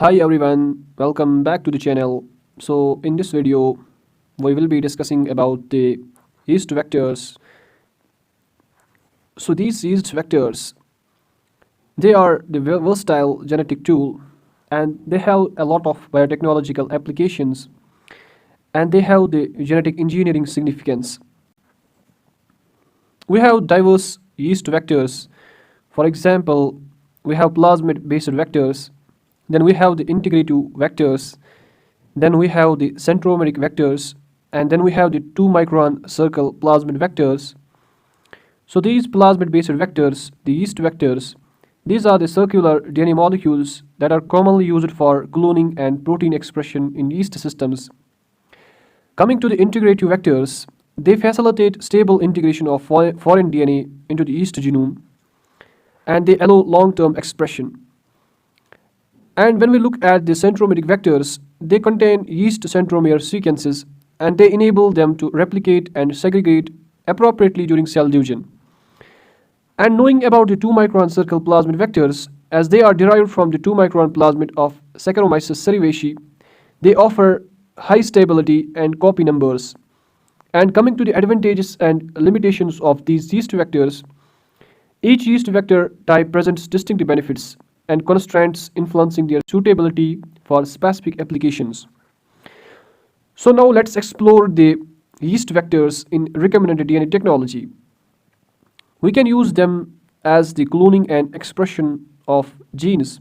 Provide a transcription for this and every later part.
Hi everyone, welcome back to the channel. So in this video, we will be discussing about the yeast vectors. So these yeast vectors, they are the versatile genetic tool and they have a lot of biotechnological applications and they have the genetic engineering significance. We have diverse yeast vectors. For example, we have plasmid-based vectors, then we have the integrative vectors, then we have the centromeric vectors, and then we have the 2 micron circle plasmid vectors. So these plasmid-based vectors, the yeast vectors, these are the circular DNA molecules that are commonly used for cloning and protein expression in yeast systems. Coming to the integrative vectors, they facilitate stable integration of foreign DNA into the yeast genome and they allow long-term expression. And when we look at the centromeric vectors, they contain yeast centromere sequences and they enable them to replicate and segregate appropriately during cell division. And knowing about the 2 micron circle plasmid vectors, as they are derived from the 2 micron plasmid of Saccharomyces cerevisiae, they offer high stability and copy numbers. And coming to the advantages and limitations of these yeast vectors, each yeast vector type presents distinct benefits and constraints influencing their suitability for specific applications. So now let's explore the yeast vectors in recombinant DNA technology. We can use them as the cloning and expression of genes.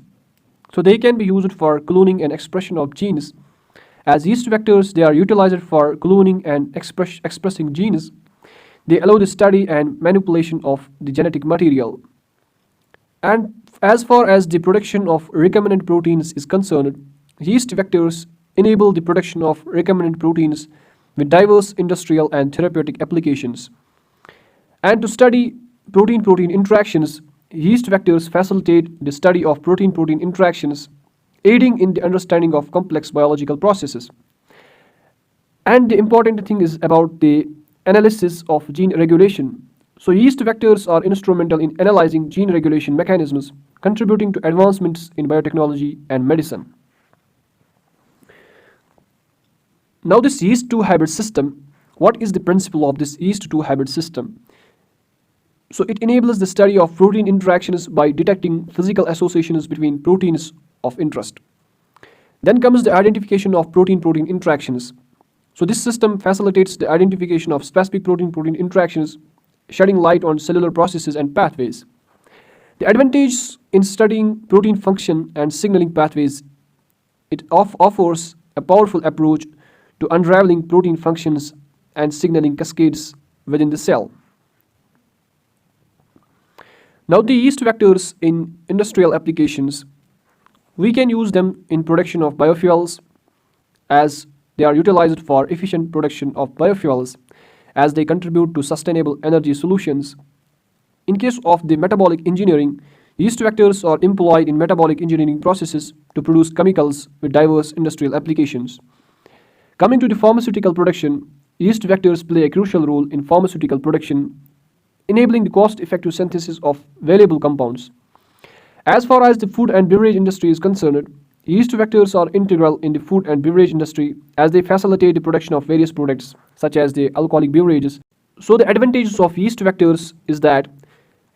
So they can be used for cloning and expression of genes. As yeast vectors, they are utilized for cloning and expressing genes. They allow the study and manipulation of the genetic material. And as far as the production of recombinant proteins is concerned, yeast vectors enable the production of recombinant proteins with diverse industrial and therapeutic applications. And to study protein-protein interactions, yeast vectors facilitate the study of protein-protein interactions, aiding in the understanding of complex biological processes. And the important thing is about the analysis of gene regulation. So yeast vectors are instrumental in analyzing gene regulation mechanisms, contributing to advancements in biotechnology and medicine. Now this yeast-2 hybrid system, what is the principle of this yeast-2 hybrid system? So it enables the study of protein interactions by detecting physical associations between proteins of interest. Then comes the identification of protein-protein interactions. So this system facilitates the identification of specific protein-protein interactions, shedding light on cellular processes and pathways. The advantage in studying protein function and signaling pathways, it offers a powerful approach to unraveling protein functions and signaling cascades within the cell. Now the yeast vectors in industrial applications, we can use them in production of biofuels as they are utilized for efficient production of biofuels as they contribute to sustainable energy solutions. In case of the metabolic engineering, yeast vectors are employed in metabolic engineering processes to produce chemicals with diverse industrial applications. Coming to the pharmaceutical production, yeast vectors play a crucial role in pharmaceutical production, enabling the cost-effective synthesis of valuable compounds. As far as the food and beverage industry is concerned, yeast vectors are integral in the food and beverage industry as they facilitate the production of various products such as the alcoholic beverages. So the advantages of yeast vectors is that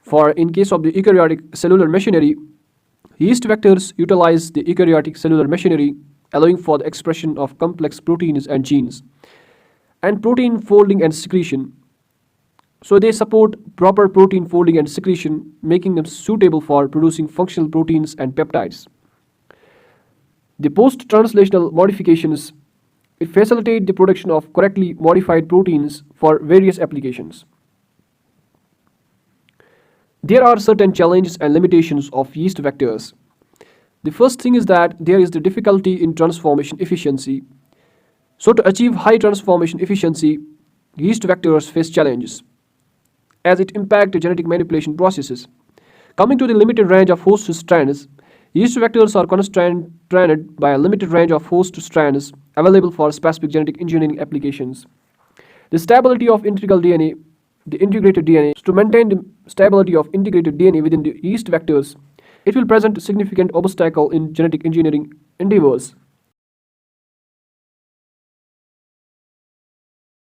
for in case of the eukaryotic cellular machinery, yeast vectors utilize the eukaryotic cellular machinery allowing for the expression of complex proteins and genes and protein folding and secretion. So they support proper protein folding and secretion, making them suitable for producing functional proteins and peptides. The post-translational modifications, it facilitate the production of correctly modified proteins for various applications. There are certain challenges and limitations of yeast vectors. The first thing is that there is the difficulty in transformation efficiency. So to achieve high transformation efficiency, yeast vectors face challenges as it impacts the genetic manipulation processes. Coming to the limited range of host strands, yeast vectors are constrained by a limited range of host strands available for specific genetic engineering applications. The stability of integral DNA, the integrated DNA, to maintain the stability of integrated DNA within the yeast vectors, it will present a significant obstacle in genetic engineering endeavors.